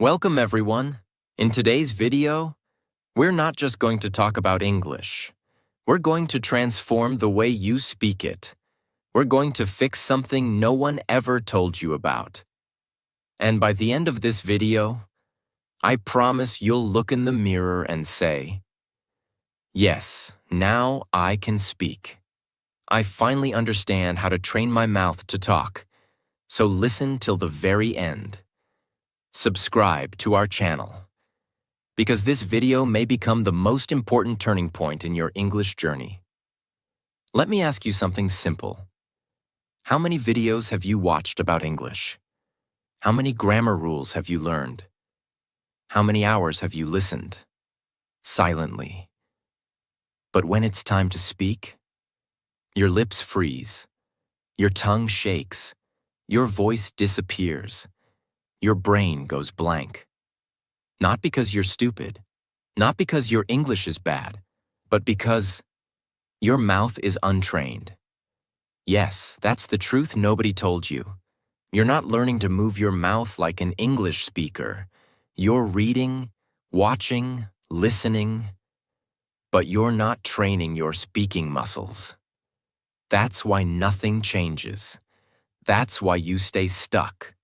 Welcome everyone. In today's video, we're not just going to talk about English. We're going to transform the way you speak it. We're going to fix something no one ever told you about. And by the end of this video, I promise you'll look in the mirror and say, "Yes, now I can speak. I finally understand how to train my mouth to talk." So listen till the very end. Subscribe to our channel, because this video may become the most important turning point in your English journey. Let me ask you something simple. How many videos have you watched about English? How many grammar rules have you learned? How many hours have you listened? Silently. But when it's time to speak, your lips freeze, your tongue shakes, your voice disappears. Your brain goes blank. Not because you're stupid, not because your English is bad, but because your mouth is untrained. Yes, that's the truth nobody told you. You're not learning to move your mouth like an English speaker. You're reading, watching, listening, but you're not training your speaking muscles. That's why nothing changes. That's why you stay stuck.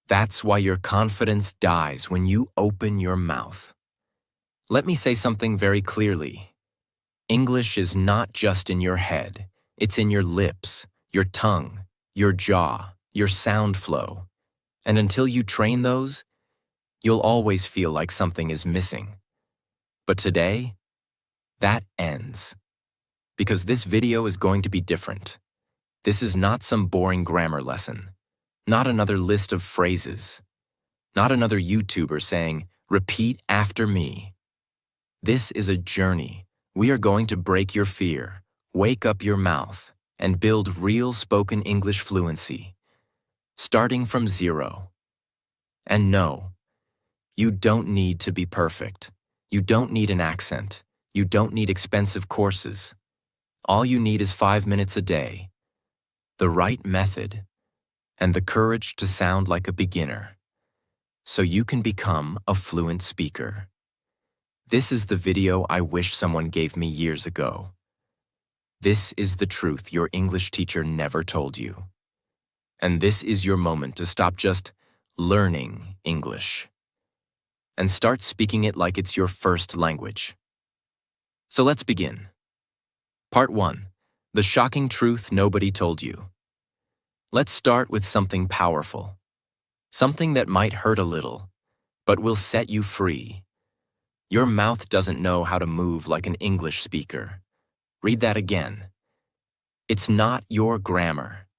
That's why your confidence dies when you open your mouth. Let me say something very clearly. English is not just in your head. It's in your lips, your tongue, your jaw, your sound flow. And until you train those, you'll always feel like something is missing. But today, that ends. Because this video is going to be different. This is not some boring grammar lesson. Not another list of phrases. Not another YouTuber saying, "Repeat after me." This is a journey. We are going to break your fear, wake up your mouth, and build real spoken English fluency, starting from zero. And no, you don't need to be perfect. You don't need an accent. You don't need expensive courses. All you need is 5 minutes a day, the right method, and the courage to sound like a beginner, so you can become a fluent speaker. This is the video I wish someone gave me years ago. This is the truth your English teacher never told you. And this is your moment to stop just learning English and start speaking it like it's your first language. So let's begin. Part 1. The shocking truth nobody told you. Let's start with something powerful. Something that might hurt a little, but will set you free. Your mouth doesn't know how to move like an English speaker. Read that again. It's not your grammar.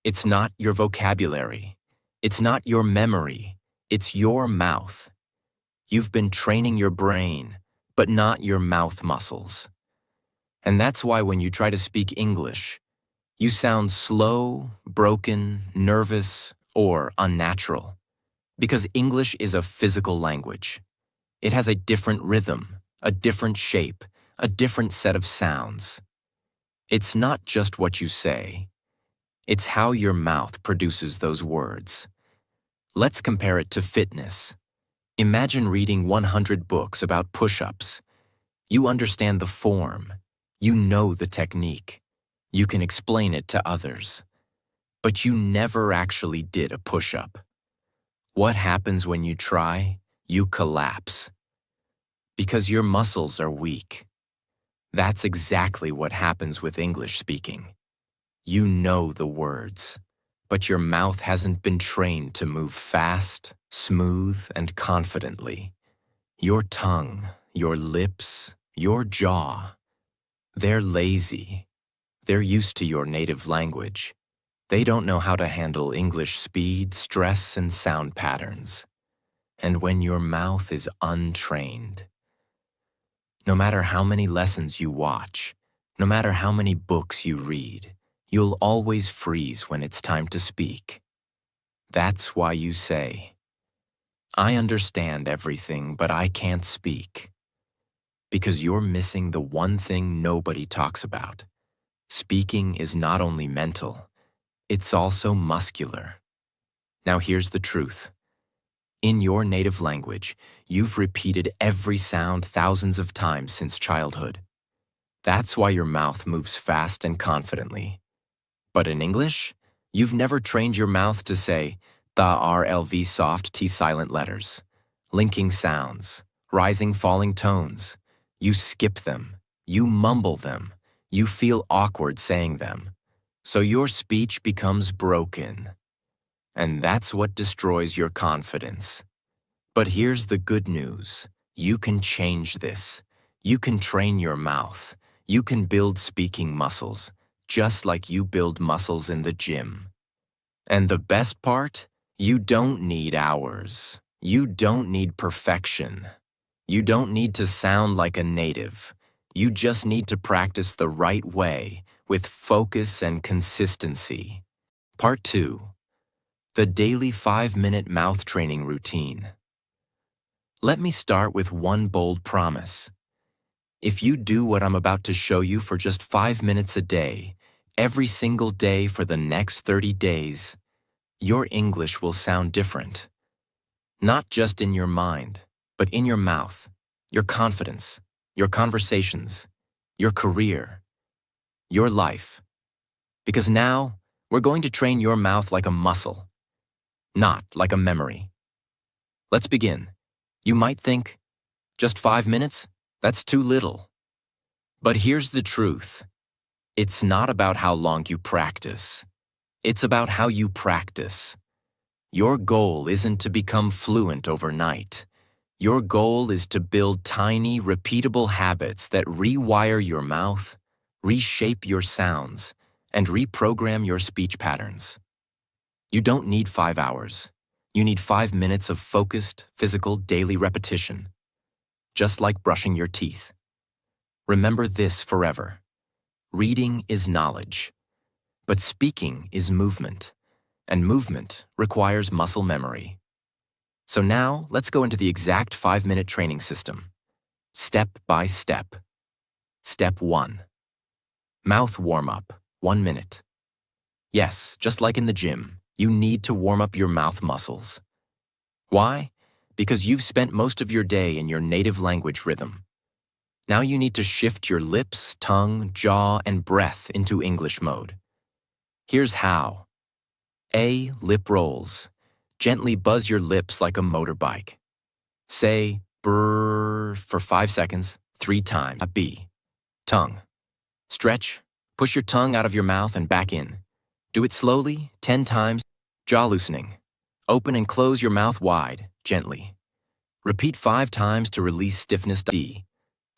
It's not your vocabulary. It's not your memory. It's your mouth. You've been training your brain, but not your mouth muscles. And that's why when you try to speak English, you sound slow, broken, nervous, or unnatural. Because English is a physical language. It has a different rhythm, a different shape, a different set of sounds. It's not just what you say. It's how your mouth produces those words. Let's compare it to fitness. Imagine reading 100 books about push-ups. You understand the form. You know the technique. You can explain it to others. But you never actually did a push-up. What happens when you try? You collapse. Because your muscles are weak. That's exactly what happens with English speaking. You know the words, but your mouth hasn't been trained to move fast, smooth, and confidently. Your tongue, your lips, your jaw, they're lazy. They're used to your native language. They don't know how to handle English speed, stress, and sound patterns. And when your mouth is untrained, no matter how many lessons you watch, no matter how many books you read, you'll always freeze when it's time to speak. That's why you say, "I understand everything, but I can't speak." Because you're missing the one thing nobody talks about. Speaking is not only mental, it's also muscular. Now here's the truth. In your native language, you've repeated every sound thousands of times since childhood. That's why your mouth moves fast and confidently. But in English, you've never trained your mouth to say the RLV soft T silent letters, linking sounds, rising falling tones. You skip them, you mumble them, you feel awkward saying them. So your speech becomes broken. And that's what destroys your confidence. But here's the good news. You can change this. You can train your mouth. You can build speaking muscles, just like you build muscles in the gym. And the best part? You don't need hours. You don't need perfection. You don't need to sound like a native. You just need to practice the right way, with focus and consistency. Part 2. The daily 5-minute mouth training routine. Let me start with one bold promise. If you do what I'm about to show you for just 5 minutes a day, every single day for the next 30 days, your English will sound different. Not just in your mind, but in your mouth, your confidence, your conversations, your career, your life. Because now, we're going to train your mouth like a muscle, not like a memory. Let's begin. You might think, just 5 minutes? That's too little. But here's the truth. It's not about how long you practice. It's about how you practice. Your goal isn't to become fluent overnight. Your goal is to build tiny, repeatable habits that rewire your mouth, reshape your sounds, and reprogram your speech patterns. You don't need 5 hours. You need 5 minutes of focused, physical, daily repetition. Just like brushing your teeth. Remember this forever. Reading is knowledge, but speaking is movement, and movement requires muscle memory. So now, let's go into the exact 5-minute training system, step by step. Step 1. Mouth warm-up, 1 minute. Yes, just like in the gym, you need to warm up your mouth muscles. Why? Because you've spent most of your day in your native language rhythm. Now you need to shift your lips, tongue, jaw, and breath into English mode. Here's how. A. Lip rolls. Gently buzz your lips like a motorbike. Say brrr for 5 seconds, 3 times. B. Tongue. Stretch. Push your tongue out of your mouth and back in. Do it slowly, 10 times. Jaw loosening. Open and close your mouth wide, gently. Repeat 5 times to release stiffness. D.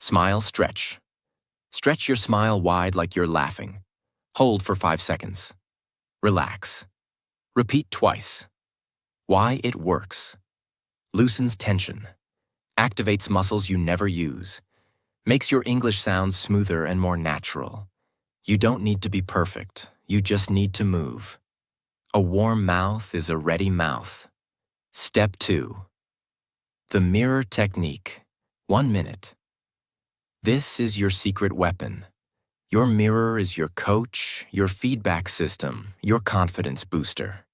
Smile, stretch. Stretch your smile wide like you're laughing. Hold for 5 seconds. Relax. Repeat twice. Why it works. Loosens tension. Activates muscles you never use. Makes your English sound smoother and more natural. You don't need to be perfect. You just need to move. A warm mouth is a ready mouth. Step 2. The mirror technique. 1 minute. This is your secret weapon. Your mirror is your coach, your feedback system, your confidence booster.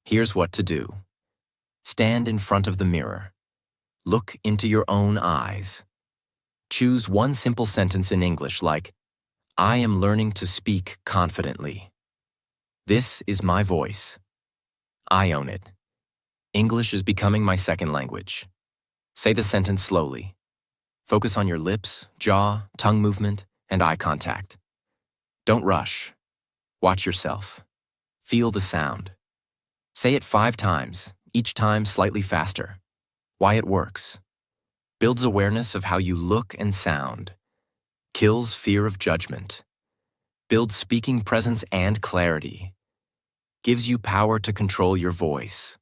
Here's what to do. Stand in front of the mirror. Look into your own eyes. Choose one simple sentence in English like, I am learning to speak confidently. This is my voice. I own it. English is becoming my second language. Say the sentence slowly. Focus on your lips, jaw, tongue movement, and eye contact. Don't rush. Watch yourself. Feel the sound. Say it 5 times, each time slightly faster. Why it works. Builds awareness of how you look and sound. Kills fear of judgment. Builds speaking presence and clarity. Gives you power to control your voice.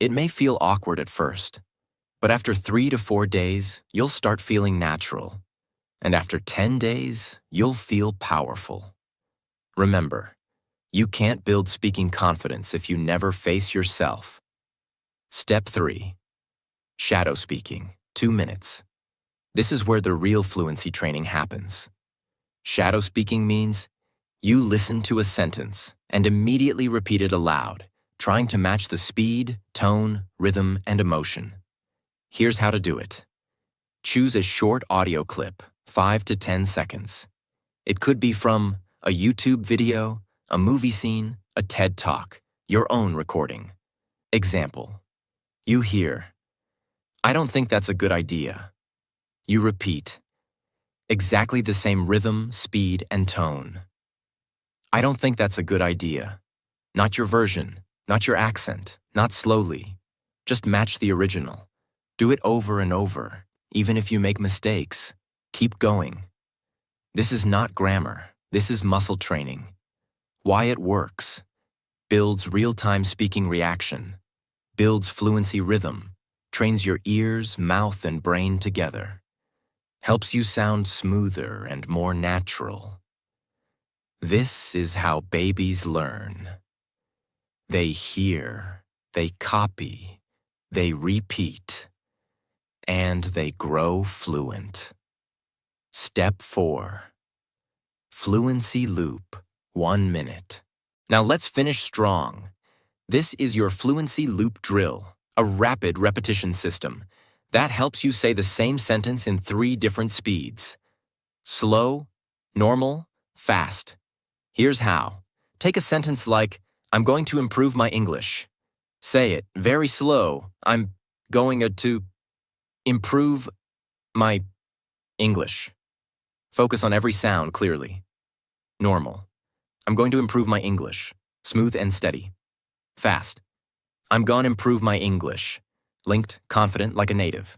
It may feel awkward at first, but after 3 to 4 days, you'll start feeling natural. And after 10 days, you'll feel powerful. Remember, you can't build speaking confidence if you never face yourself. Step 3. Shadow speaking, 2 minutes. This is where the real fluency training happens. Shadow speaking means you listen to a sentence and immediately repeat it aloud, trying to match the speed, tone, rhythm, and emotion. Here's how to do it. Choose a short audio clip, 5 to 10 seconds. It could be from a YouTube video, a movie scene, a TED Talk, your own recording. Example. You hear, "I don't think that's a good idea." You repeat, exactly the same rhythm, speed, and tone. "I don't think that's a good idea." Not your version, not your accent, not slowly. Just match the original. Do it over and over, even if you make mistakes. Keep going. This is not grammar. This is muscle training. Why it works. Builds real-time speaking reaction. Builds fluency rhythm. Trains your ears, mouth, and brain together. Helps you sound smoother and more natural. This is how babies learn. They hear, they copy, they repeat, and they grow fluent. Step 4. Fluency loop, 1 minute. Now let's finish strong. This is your fluency loop drill, a rapid repetition system that helps you say the same sentence in 3 different speeds. Slow, normal, fast. Here's how. Take a sentence like, "I'm going to improve my English." Say it very slow. "I'm going to improve my English." Focus on every sound clearly. Normal. "I'm going to improve my English." Smooth and steady. Fast. "I'm gonna improve my English." Linked, confident like a native.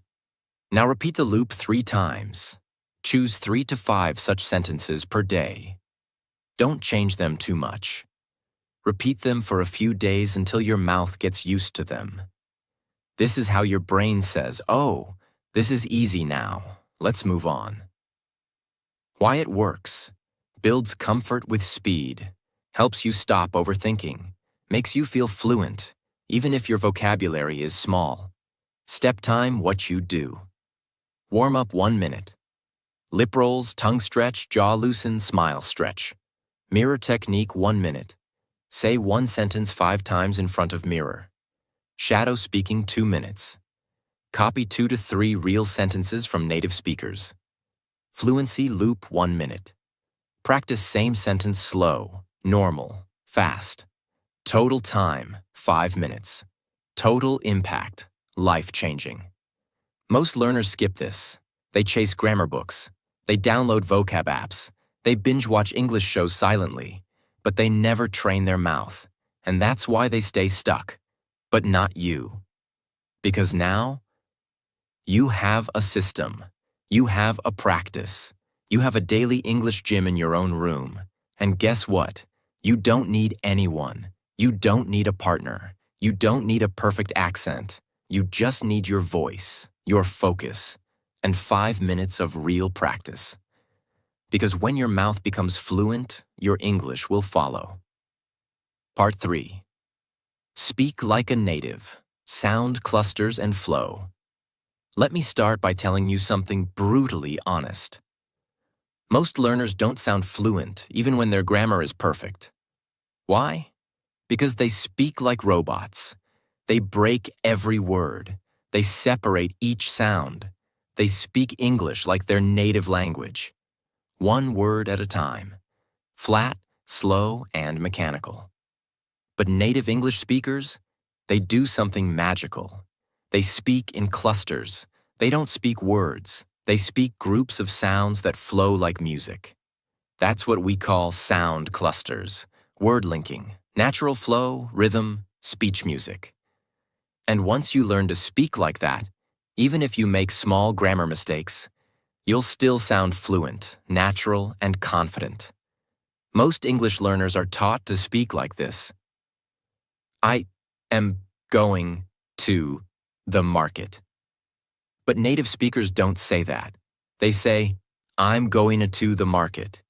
Now repeat the loop 3 times. Choose 3 to 5 such sentences per day. Don't change them too much. Repeat them for a few days until your mouth gets used to them. This is how your brain says, "Oh, this is easy now. Let's move on." Why it works. Builds comfort with speed. Helps you stop overthinking. Makes you feel fluent, even if your vocabulary is small. Step time, what you do. Warm up 1 minute. Lip rolls, tongue stretch, jaw loosen, smile stretch. Mirror technique 1 minute. Say 1 sentence 5 times in front of mirror. Shadow speaking 2 minutes. Copy 2 to 3 real sentences from native speakers. Fluency loop 1 minute. Practice same sentence slow, normal, fast. Total time 5 minutes. Total impact, life-changing. Most learners skip this. They chase grammar books. They download vocab apps. They binge-watch English shows silently. But they never train their mouth, and that's why they stay stuck. But not you. Because now, you have a system. You have a practice. You have a daily English gym in your own room. And guess what? You don't need anyone. You don't need a partner. You don't need a perfect accent. You just need your voice, your focus, and 5 minutes of real practice. Because when your mouth becomes fluent, your English will follow. Part 3. Speak like a native. Sound clusters and flow. Let me start by telling you something brutally honest. Most learners don't sound fluent even when their grammar is perfect. Why? Because they speak like robots. They break every word. They separate each sound. They speak English like their native language. 1 word at a time. Flat, slow, and mechanical. But native English speakers, they do something magical. They speak in clusters. They don't speak words. They speak groups of sounds that flow like music. That's what we call sound clusters, word linking, natural flow, rhythm, speech music. And once you learn to speak like that, even if you make small grammar mistakes, you'll still sound fluent, natural, and confident. Most English learners are taught to speak like this. "I am going to the market." But native speakers don't say that. They say, "I'm going to the market."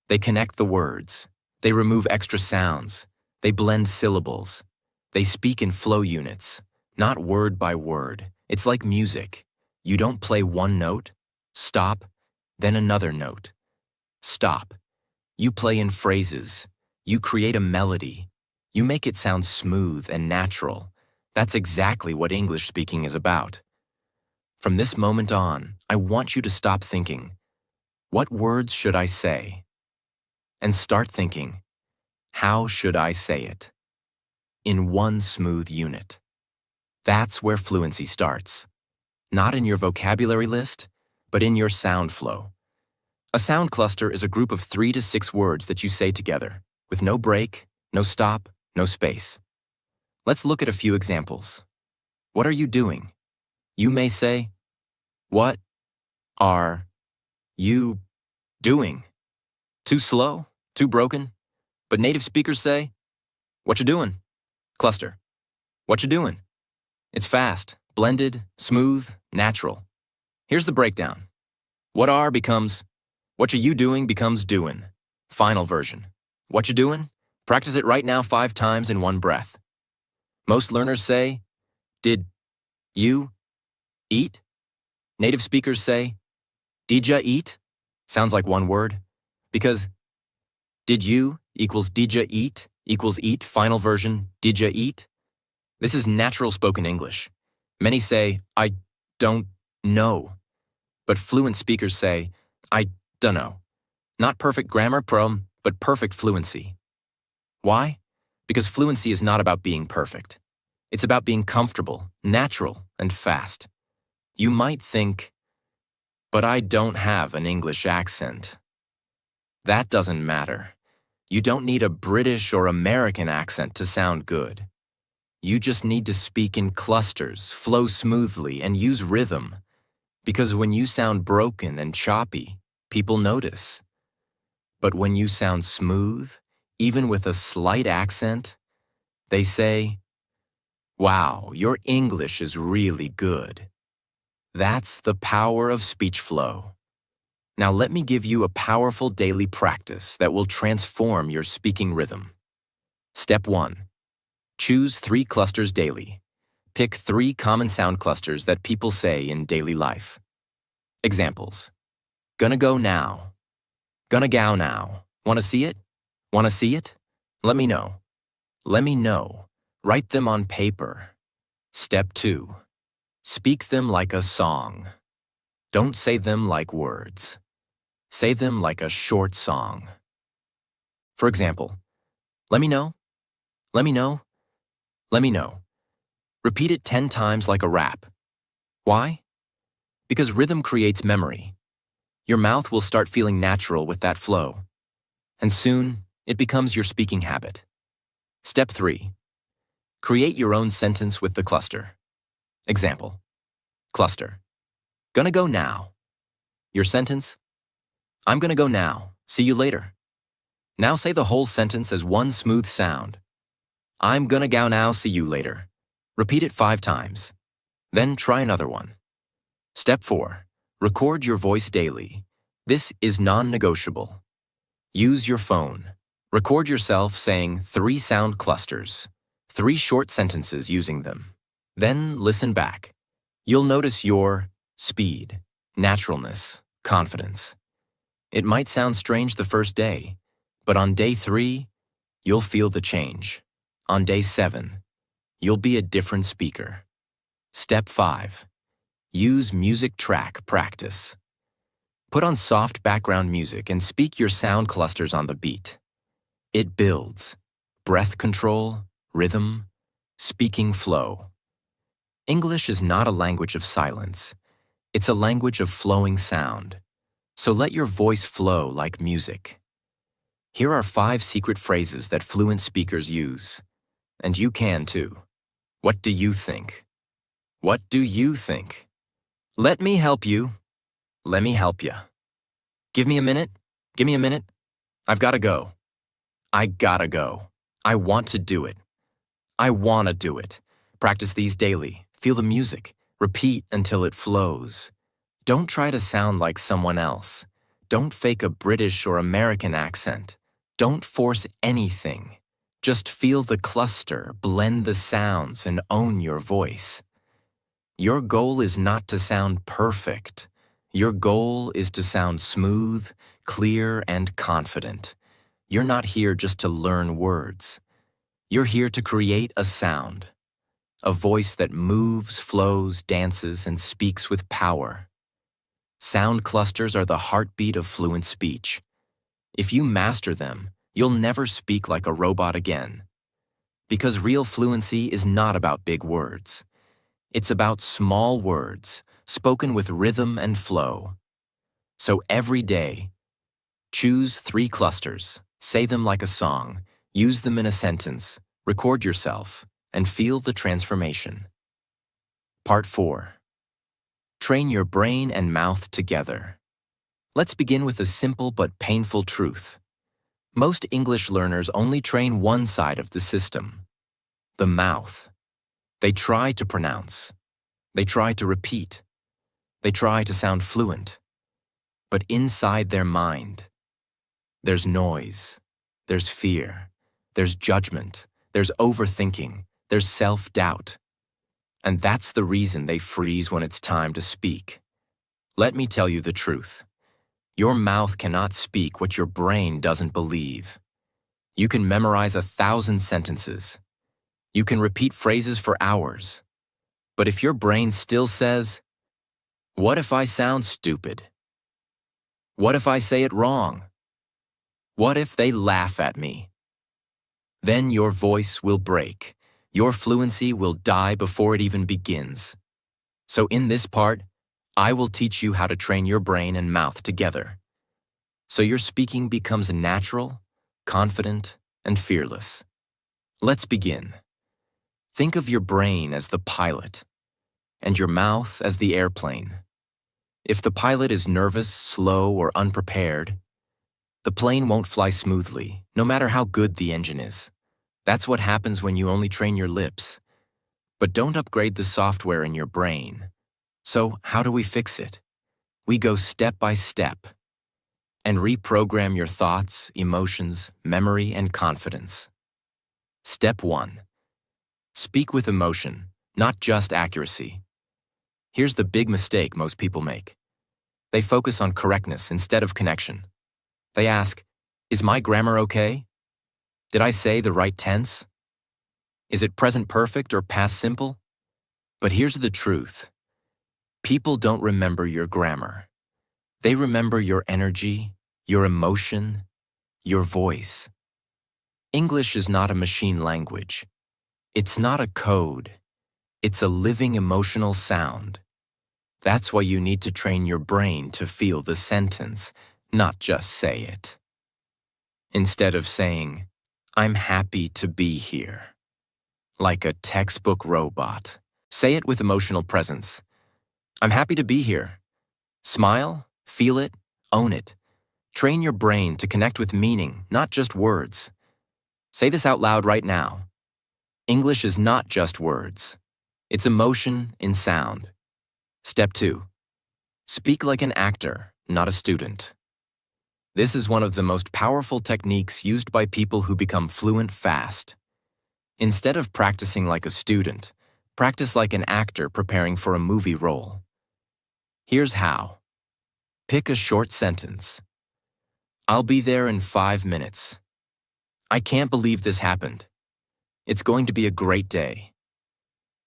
They connect the words. They remove extra sounds. They blend syllables. They speak in flow units, not word by word. It's like music. You don't play 1 note, stop, then another note. Stop. You play in phrases. You create a melody. You make it sound smooth and natural. That's exactly what English speaking is about. From this moment on, I want you to stop thinking, what words should I say? And start thinking, how should I say it? In one smooth unit. That's where fluency starts. Not in your vocabulary list, but in your sound flow. A sound cluster is a group of 3 to 6 words that you say together, with no break, no stop, no space. Let's look at a few examples. What are you doing? You may say, what are you doing? Too slow? Too broken? But native speakers say, what you doing? Cluster. What you doing? It's fast, blended, smooth, natural. Here's the breakdown. What are becomes, what you doing becomes doing. Final version. What you doing? Practice it right now 5 times in one breath. Most learners say, did you eat? Native speakers say, did ya eat? Sounds like one word, because did you equals did ya eat equals eat, final version, did ya eat? This is natural spoken English. Many say, I don't know. But fluent speakers say, I dunno. Not perfect grammar, but perfect fluency. Why? Because fluency is not about being perfect. It's about being comfortable, natural, and fast. You might think, but I don't have an English accent. That doesn't matter. You don't need a British or American accent to sound good. You just need to speak in clusters, flow smoothly, and use rhythm. Because when you sound broken and choppy, people notice. But when you sound smooth, even with a slight accent, they say, wow, your English is really good. That's the power of speech flow. Now let me give you a powerful daily practice that will transform your speaking rhythm. Step 1. Choose 3 clusters daily. Pick 3 common sound clusters that people say in daily life. Examples. Gonna go now. Gonna go now. Wanna see it? Wanna see it? Let me know. Let me know. Write them on paper. Step 2. Speak them like a song. Don't say them like words. Say them like a short song. For example, let me know. Let me know. Let me know. Repeat it 10 times like a rap. Why? Because rhythm creates memory. Your mouth will start feeling natural with that flow. And soon, it becomes your speaking habit. Step 3. Create your own sentence with the cluster. Example. Cluster. Gonna go now. Your sentence. I'm gonna go now. See you later. Now say the whole sentence as one smooth sound. I'm gonna go now. See you later. Repeat it 5 times. Then try another one. Step 4. Record your voice daily. This is non-negotiable. Use your phone. Record yourself saying 3 sound clusters, 3 short sentences using them. Then listen back. You'll notice your speed, naturalness, confidence. It might sound strange the first day, but on day 3, you'll feel the change. On day 7, you'll be a different speaker. Step 5. Use music track practice. Put on soft background music and speak your sound clusters on the beat. It builds breath control, rhythm, speaking flow. English is not a language of silence. It's a language of flowing sound. So let your voice flow like music. Here are 5 secret phrases that fluent speakers use. And you can too. What do you think? What do you think? Let me help you. Let me help you. Give me a minute. Give me a minute. I've gotta go. I gotta go. I want to do it. I wanna do it. Practice these daily. Feel the music. Repeat until it flows. Don't try to sound like someone else. Don't fake a British or American accent. Don't force anything. Just feel the cluster, blend the sounds, and own your voice. Your goal is not to sound perfect. Your goal is to sound smooth, clear, and confident. You're not here just to learn words. You're here to create a sound, a voice that moves, flows, dances, and speaks with power. Sound clusters are the heartbeat of fluent speech. If you master them, you'll never speak like a robot again. Because real fluency is not about big words. It's about small words, spoken with rhythm and flow. So every day, choose 3 clusters, say them like a song, use them in a sentence, record yourself, and feel the transformation. Part 4. Train your brain and mouth together. Let's begin with a simple but painful truth. Most English learners only train one side of the system, the mouth. They try to pronounce. They try to repeat. They try to sound fluent. But inside their mind, there's noise, there's fear, there's judgment, there's overthinking, there's self-doubt. And that's the reason they freeze when it's time to speak. Let me tell you the truth. Your mouth cannot speak what your brain doesn't believe. You can memorize 1,000 sentences. You can repeat phrases for hours. But if your brain still says, "What if I sound stupid? What if I say it wrong? What if they laugh at me?" Then your voice will break. Your fluency will die before it even begins. So in this part, I will teach you how to train your brain and mouth together, so your speaking becomes natural, confident, and fearless. Let's begin. Think of your brain as the pilot, and your mouth as the airplane. If the pilot is nervous, slow, or unprepared, the plane won't fly smoothly, no matter how good the engine is. That's what happens when you only train your lips. But don't upgrade the software in your brain. So how do we fix it? We go step by step and reprogram your thoughts, emotions, memory, and confidence. Step 1. Speak with emotion, not just accuracy. Here's the big mistake most people make. They focus on correctness instead of connection. They ask, "Is my grammar okay? Did I say the right tense? Is it present perfect or past simple?" But here's the truth. People don't remember your grammar. They remember your energy, your emotion, your voice. English is not a machine language. It's not a code. It's a living emotional sound. That's why you need to train your brain to feel the sentence, not just say it. Instead of saying, "I'm happy to be here," like a textbook robot, say it with emotional presence. "I'm happy to be here." Smile, feel it, own it. Train your brain to connect with meaning, not just words. Say this out loud right now. English is not just words. It's emotion in sound. Step 2. Speak like an actor, not a student. This is one of the most powerful techniques used by people who become fluent fast. Instead of practicing like a student, practice like an actor preparing for a movie role. Here's how. Pick a short sentence. "I'll be there in 5 minutes. I can't believe this happened. It's going to be a great day."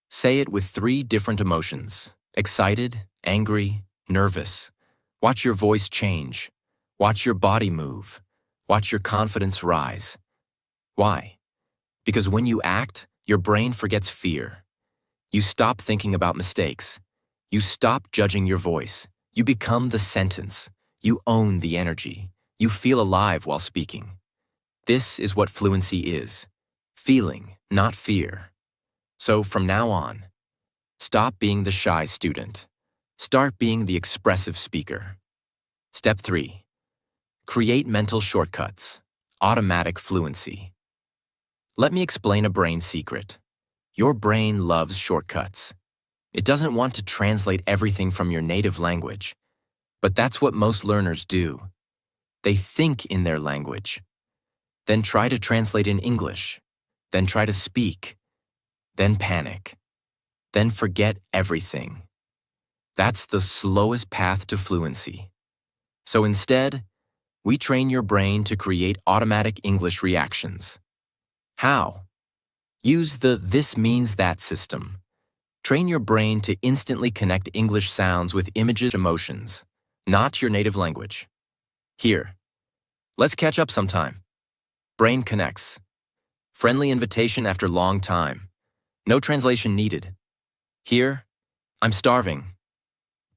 Say it with 3 different emotions: excited, angry, nervous. Watch your voice change. Watch your body move. Watch your confidence rise. Why? Because when you act, your brain forgets fear. You stop thinking about mistakes. You stop judging your voice. You become the sentence. You own the energy. You feel alive while speaking. This is what fluency is. Feeling, not fear. So from now on, stop being the shy student. Start being the expressive speaker. Step 3. Create mental shortcuts. Automatic fluency. Let me explain a brain secret. Your brain loves shortcuts. It doesn't want to translate everything from your native language. But that's what most learners do. They think in their language, then try to translate in English, then try to speak, then panic, then forget everything. That's the slowest path to fluency. So instead, we train your brain to create automatic English reactions. How? Use the "this means that" system. Train your brain to instantly connect English sounds with images, emotions, not your native language. Here, let's catch up sometime. Brain connects. Friendly invitation after long time. No translation needed. Here, I'm starving.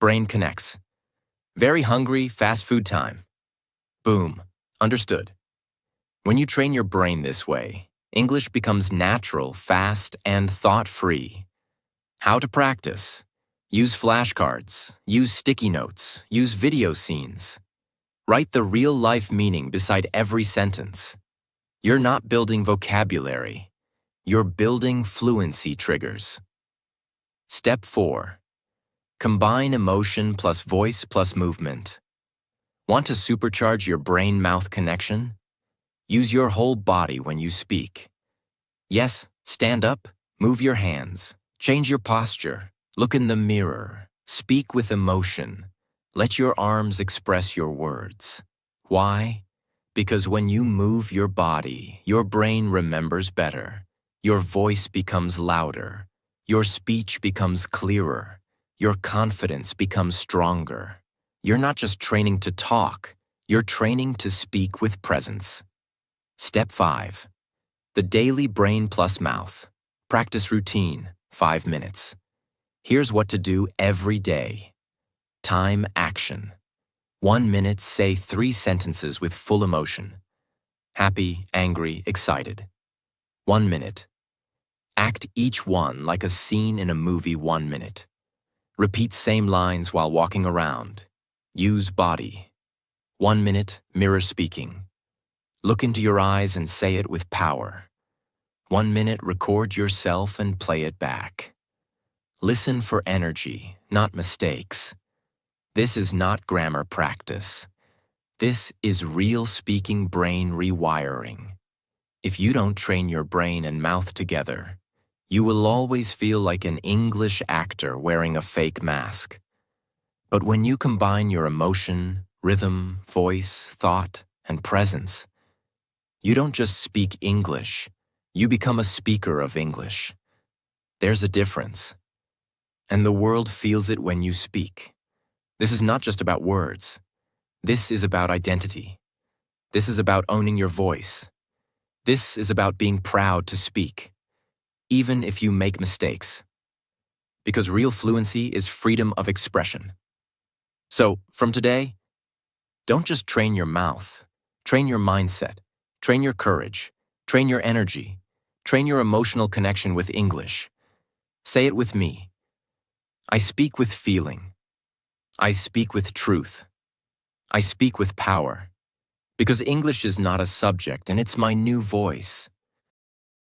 Brain connects. Very hungry, fast food time. Boom. Understood. When you train your brain this way, English becomes natural, fast, and thought-free. How to practice? Use flashcards, use sticky notes, use video scenes. Write the real-life meaning beside every sentence. You're not building vocabulary. You're building fluency triggers. Step 4. Combine emotion plus voice plus movement. Want to supercharge your brain-mouth connection? Use your whole body when you speak. Yes, stand up, move your hands, change your posture, look in the mirror, speak with emotion. Let your arms express your words. Why? Because when you move your body, your brain remembers better. Your voice becomes louder. Your speech becomes clearer. Your confidence becomes stronger. You're not just training to talk, you're training to speak with presence. Step 5. The daily brain plus mouth. Practice routine, 5 minutes. Here's what to do every day. Time action. 1 minute, say 3 sentences with full emotion. Happy, angry, excited. 1 minute. Act each one like a scene in a movie. 1 minute. Repeat same lines while walking around. Use body. 1 minute, mirror speaking. Look into your eyes and say it with power. 1 minute, record yourself and play it back. Listen for energy, not mistakes. This is not grammar practice. This is real speaking brain rewiring. If you don't train your brain and mouth together, you will always feel like an English actor wearing a fake mask. But when you combine your emotion, rhythm, voice, thought, and presence, you don't just speak English, you become a speaker of English. There's a difference. And the world feels it when you speak. This is not just about words. This is about identity. This is about owning your voice. This is about being proud to speak, even if you make mistakes. Because real fluency is freedom of expression. So, from today, don't just train your mouth, train your mindset. Train your courage, train your energy, train your emotional connection with English. Say it with me. I speak with feeling. I speak with truth. I speak with power. Because English is not a subject and it's my new voice.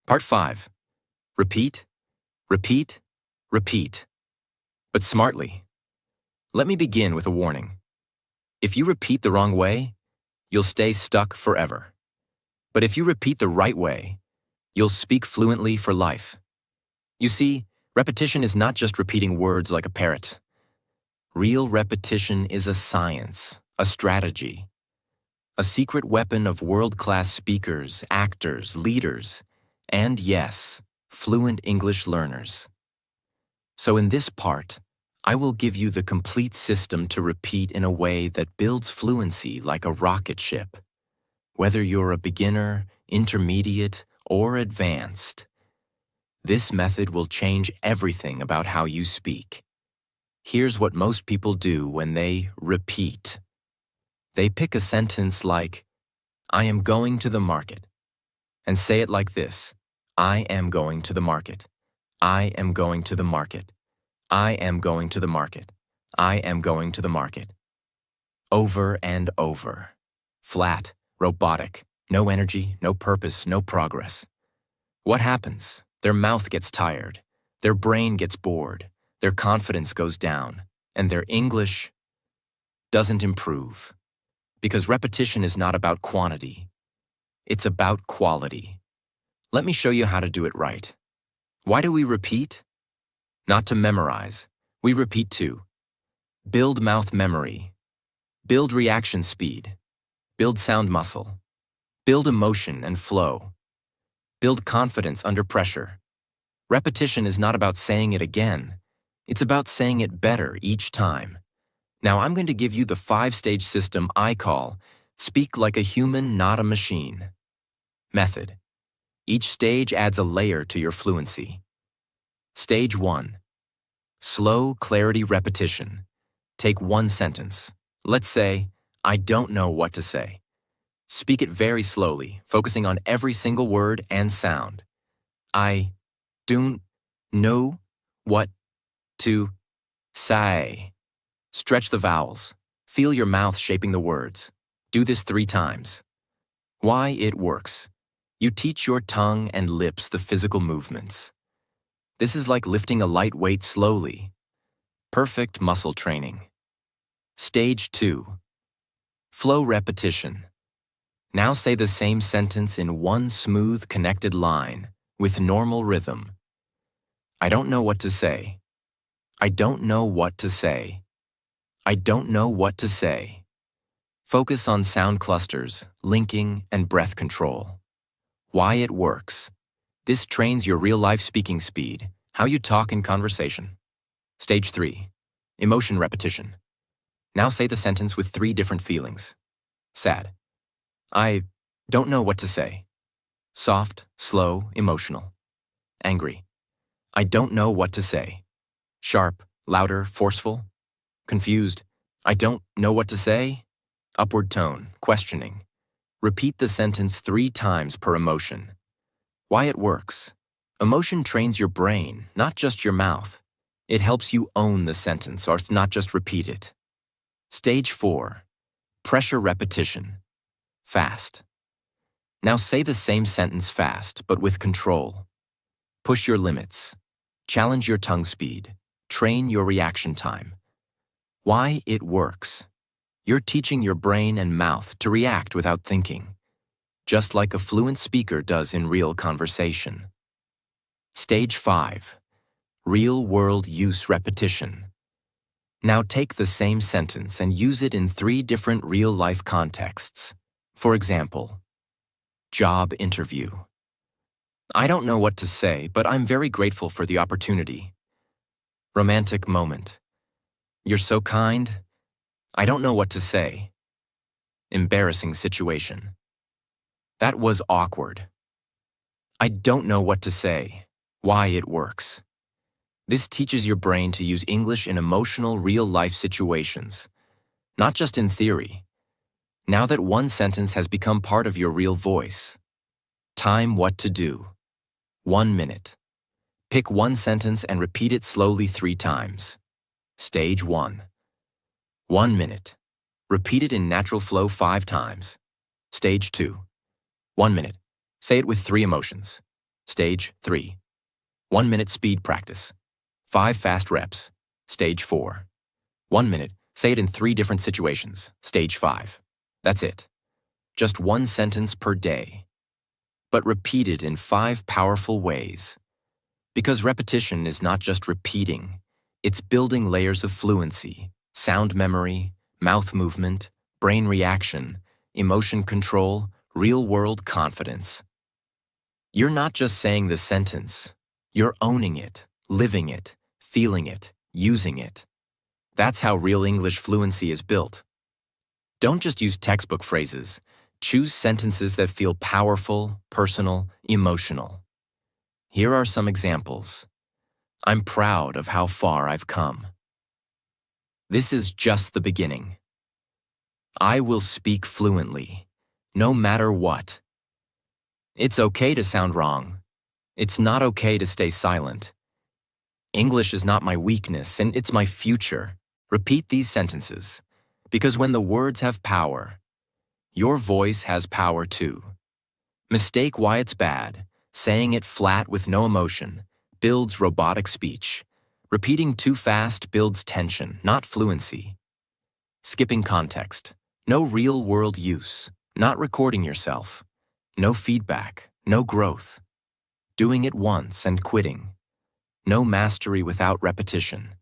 Part 5. Repeat, repeat, repeat. But smartly. Let me begin with a warning. If you repeat the wrong way, you'll stay stuck forever. But if you repeat the right way, you'll speak fluently for life. You see, repetition is not just repeating words like a parrot. Real repetition is a science, a strategy, a secret weapon of world-class speakers, actors, leaders, and yes, fluent English learners. So in this part, I will give you the complete system to repeat in a way that builds fluency like a rocket ship. Whether you're a beginner, intermediate, or advanced, this method will change everything about how you speak. Here's what most people do when they repeat. They pick a sentence like, I am going to the market, and say it like this, I am going to the market. I am going to the market. I am going to the market. I am going to the market. Over and over. Flat. Robotic, no energy, no purpose, no progress. What happens? Their mouth gets tired, their brain gets bored, their confidence goes down, and their English doesn't improve. Because repetition is not about quantity, it's about quality. Let me show you how to do it right. Why do we repeat? Not to memorize. We repeat to build mouth memory, build reaction speed, build sound muscle, build emotion and flow. Build confidence under pressure. Repetition is not about saying it again. It's about saying it better each time. Now I'm going to give you the 5-stage system I call Speak Like a Human, Not a Machine. Method. Each stage adds a layer to your fluency. Stage 1. Slow clarity repetition. Take one sentence. Let's say, I don't know what to say. Speak it very slowly, focusing on every single word and sound. I don't know what to say. Stretch the vowels. Feel your mouth shaping the words. Do this 3 times. Why it works. You teach your tongue and lips the physical movements. This is like lifting a light weight slowly. Perfect muscle training. Stage 2. Flow repetition. Now say the same sentence in one smooth, connected line with normal rhythm. I don't know what to say. I don't know what to say. I don't know what to say. Focus on sound clusters, linking, and breath control. Why it works. This trains your real-life speaking speed, how you talk in conversation. Stage 3. Emotion repetition. Now say the sentence with 3 different feelings. Sad. I don't know what to say. Soft, slow, emotional. Angry. I don't know what to say. Sharp, louder, forceful. Confused. I don't know what to say. Upward tone, questioning. Repeat the sentence 3 times per emotion. Why it works. Emotion trains your brain, not just your mouth. It helps you own the sentence or not just repeat it. Stage 4. Pressure repetition. Fast. Now say the same sentence fast, but with control. Push your limits. Challenge your tongue speed. Train your reaction time. Why it works. You're teaching your brain and mouth to react without thinking, just like a fluent speaker does in real conversation. Stage 5. Real-world use repetition. Now take the same sentence and use it in 3 different real-life contexts. For example, job interview. I don't know what to say, but I'm very grateful for the opportunity. Romantic moment. You're so kind. I don't know what to say. Embarrassing situation. That was awkward. I don't know what to say. Why it works. This teaches your brain to use English in emotional, real-life situations, not just in theory. Now that one sentence has become part of your real voice. Time what to do. 1 minute. Pick one sentence and repeat it slowly 3 times. Stage 1. 1 minute. Repeat it in natural flow 5 times. Stage 2. 1 minute. Say it with 3 emotions. Stage 3. 1 minute speed practice. 5 fast reps. Stage 4. 1 minute. Say it in 3 different situations. Stage 5. That's it. Just 1 sentence per day. But repeated in 5 powerful ways. Because repetition is not just repeating, it's building layers of fluency, sound memory, mouth movement, brain reaction, emotion control, real-world confidence. You're not just saying the sentence, you're owning it, living it, feeling it, using it. That's how real English fluency is built. Don't just use textbook phrases. Choose sentences that feel powerful, personal, emotional. Here are some examples. I'm proud of how far I've come. This is just the beginning. I will speak fluently, no matter what. It's okay to sound wrong. It's not okay to stay silent. English is not my weakness, and it's my future. Repeat these sentences, because when the words have power, your voice has power too. Mistake why it's bad. Saying it flat with no emotion builds robotic speech. Repeating too fast builds tension, not fluency. Skipping context. No real-world use. Not recording yourself. No feedback. No growth. Doing it once and quitting. No mastery without repetition.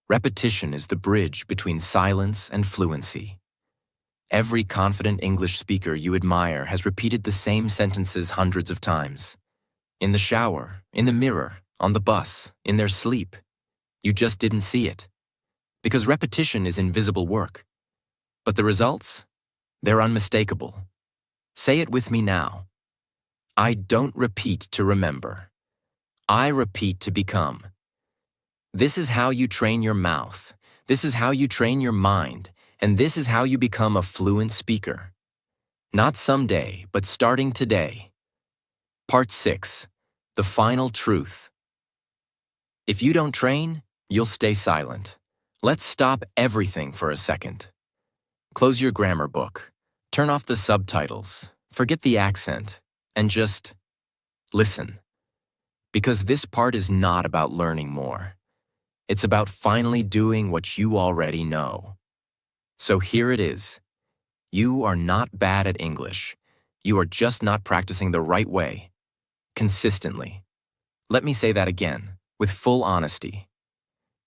Repetition is the bridge between silence and fluency. Every confident English speaker you admire has repeated the same sentences hundreds of times. In the shower, in the mirror, on the bus, in their sleep. You just didn't see it. Because repetition is invisible work. But the results? They're unmistakable. Say it with me now. I don't repeat to remember. I repeat to become. This is how you train your mouth. This is how you train your mind. And this is how you become a fluent speaker. Not someday, but starting today. Part 6. The final truth. If you don't train, you'll stay silent. Let's stop everything for a second. Close your grammar book. Turn off the subtitles. Forget the accent. And just listen. Because this part is not about learning more. It's about finally doing what you already know. So here it is. You are not bad at English. You are just not practicing the right way, consistently. Let me say that again, with full honesty.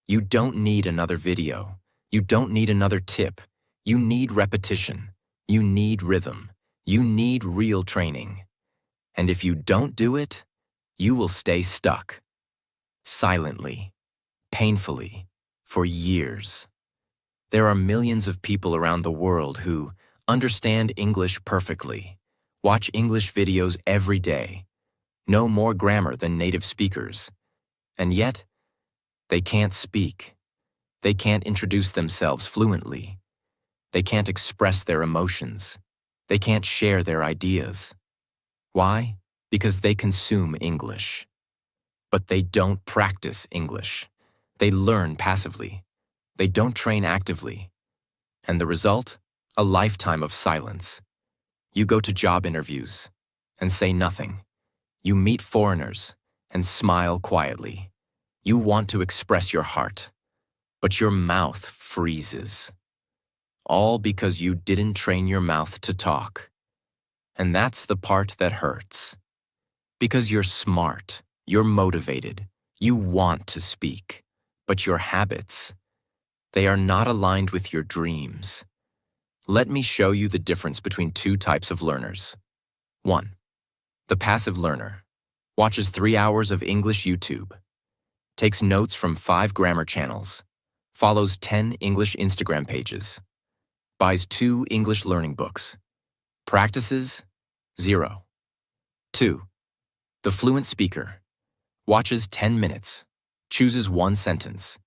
You don't need another video. You don't need another tip. You need repetition. You need rhythm. You need real training. And if you don't do it, you will stay stuck. Silently, painfully, for years. There are millions of people around the world who understand English perfectly, watch English videos every day, know more grammar than native speakers, and yet, they can't speak. They can't introduce themselves fluently. They can't express their emotions. They can't share their ideas. Why? Because they consume English. But they don't practice English. They learn passively. They don't train actively. And the result? A lifetime of silence. You go to job interviews and say nothing. You meet foreigners and smile quietly. You want to express your heart, but your mouth freezes. All because you didn't train your mouth to talk. And that's the part that hurts. Because you're smart, you're motivated, you want to speak, but your habits, they are not aligned with your dreams. Let me show you the difference between two types of learners. 1. The passive learner watches 3 hours of English YouTube, takes notes from 5 grammar channels, follows 10 English Instagram pages, buys 2 English learning books, practices 0. 2. The fluent speaker watches 10 minutes, chooses 1 sentence,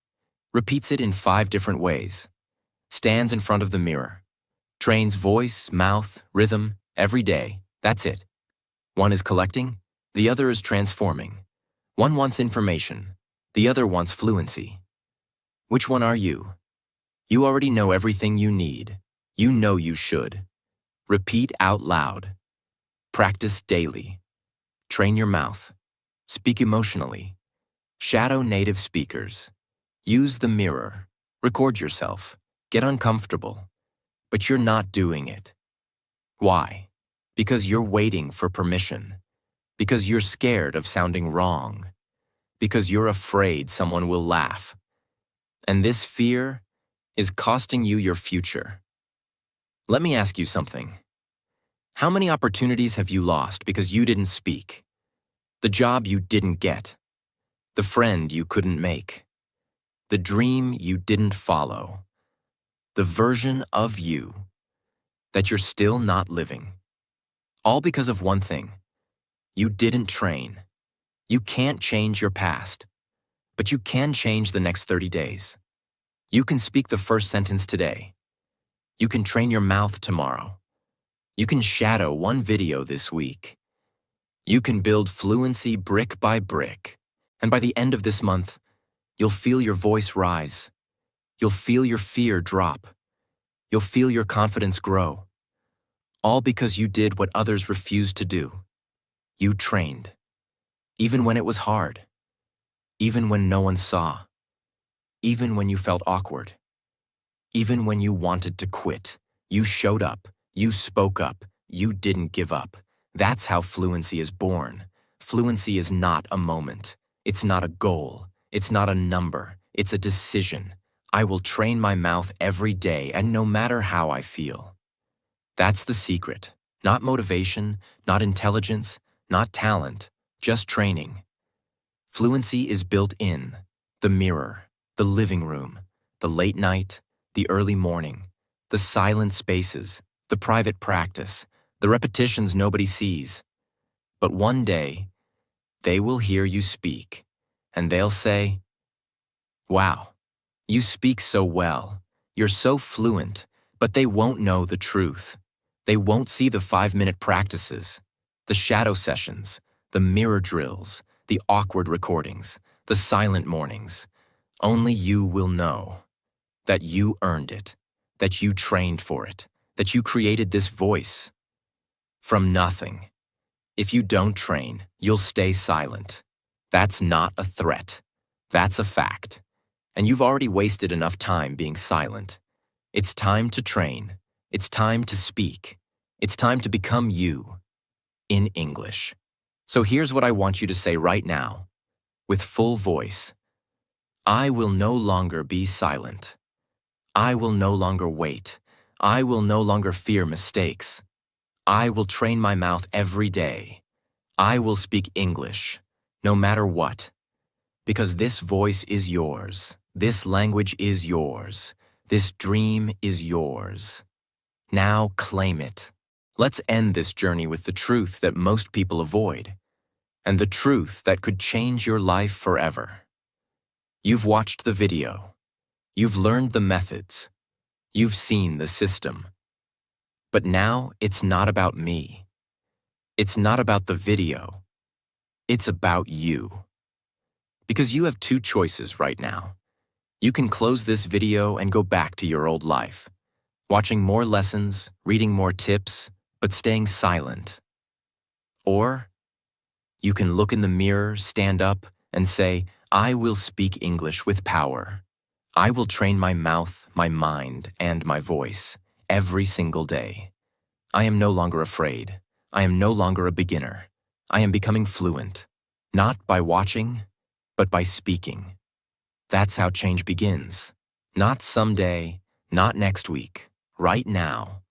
repeats it in 5 different ways, stands in front of the mirror, trains voice, mouth, rhythm every day. That's it. One is collecting, the other is transforming. One wants information, the other wants fluency. Which one are you? You already know everything you need. You know you should. Repeat out loud. Practice daily. Train your mouth. Speak emotionally. Shadow native speakers. Use the mirror. Record yourself. Get uncomfortable. But you're not doing it. Why? Because you're waiting for permission. Because you're scared of sounding wrong. Because you're afraid someone will laugh. And this fear is costing you your future. Let me ask you something. How many opportunities have you lost because you didn't speak? The job you didn't get. The friend you couldn't make. The dream you didn't follow. The version of you that you're still not living. All because of one thing. You didn't train. You can't change your past, but you can change the next 30 days. You can speak the first sentence today. You can train your mouth tomorrow. You can shadow 1 video this week. You can build fluency brick by brick. And by the end of this month, you'll feel your voice rise. You'll feel your fear drop. You'll feel your confidence grow. All because you did what others refused to do. You trained. Even when it was hard. Even when no one saw. Even when you felt awkward. Even when you wanted to quit. You showed up. You spoke up. You didn't give up. That's how fluency is born. Fluency is not a moment. It's not a goal. It's not a number. It's a decision. I will train my mouth every day and no matter how I feel. That's the secret. Not motivation, not intelligence, not talent, just training. Fluency is built in the mirror, the living room, the late night, the early morning, the silent spaces, the private practice, the repetitions nobody sees. But one day, they will hear you speak, and they'll say, "Wow, you speak so well. You're so fluent," but they won't know the truth. They won't see the 5-minute practices, the shadow sessions, the mirror drills, the awkward recordings, the silent mornings. Only you will know that you earned it, that you trained for it, that you created this voice from nothing. If you don't train, you'll stay silent. That's not a threat. That's a fact. And you've already wasted enough time being silent. It's time to train. It's time to speak. It's time to become you in English. So here's what I want you to say right now, with full voice. I will no longer be silent. I will no longer wait. I will no longer fear mistakes. I will train my mouth every day. I will speak English, no matter what. Because this voice is yours. This language is yours. This dream is yours. Now claim it. Let's end this journey with the truth that most people avoid, and the truth that could change your life forever. You've watched the video. You've learned the methods. You've seen the system. But now it's not about me. It's not about the video. It's about you. Because you have two choices right now. You can close this video and go back to your old life, watching more lessons, reading more tips, but staying silent. Or you can look in the mirror, stand up, and say, I will speak English with power. I will train my mouth, my mind, and my voice every single day. I am no longer afraid. I am no longer a beginner. I am becoming fluent, not by watching, but by speaking. That's how change begins. Not someday, not next week, right now.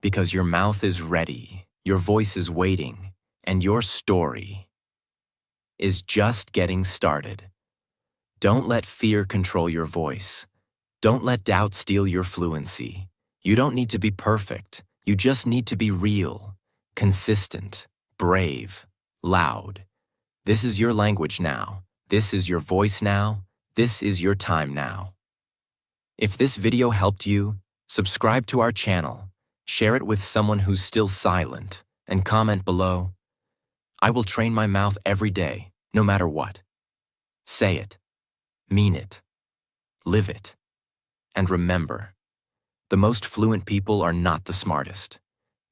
Because your mouth is ready, your voice is waiting, and your story is just getting started. Don't let fear control your voice. Don't let doubt steal your fluency. You don't need to be perfect. You just need to be real, consistent, brave, loud. This is your language now. This is your voice now. This is your time now. If this video helped you, subscribe to our channel, share it with someone who's still silent, and comment below. I will train my mouth every day, no matter what. Say it. Mean it. Live it. And remember, the most fluent people are not the smartest.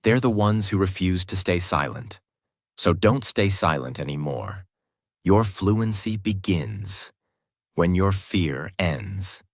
They're the ones who refuse to stay silent. So don't stay silent anymore. Your fluency begins when your fear ends.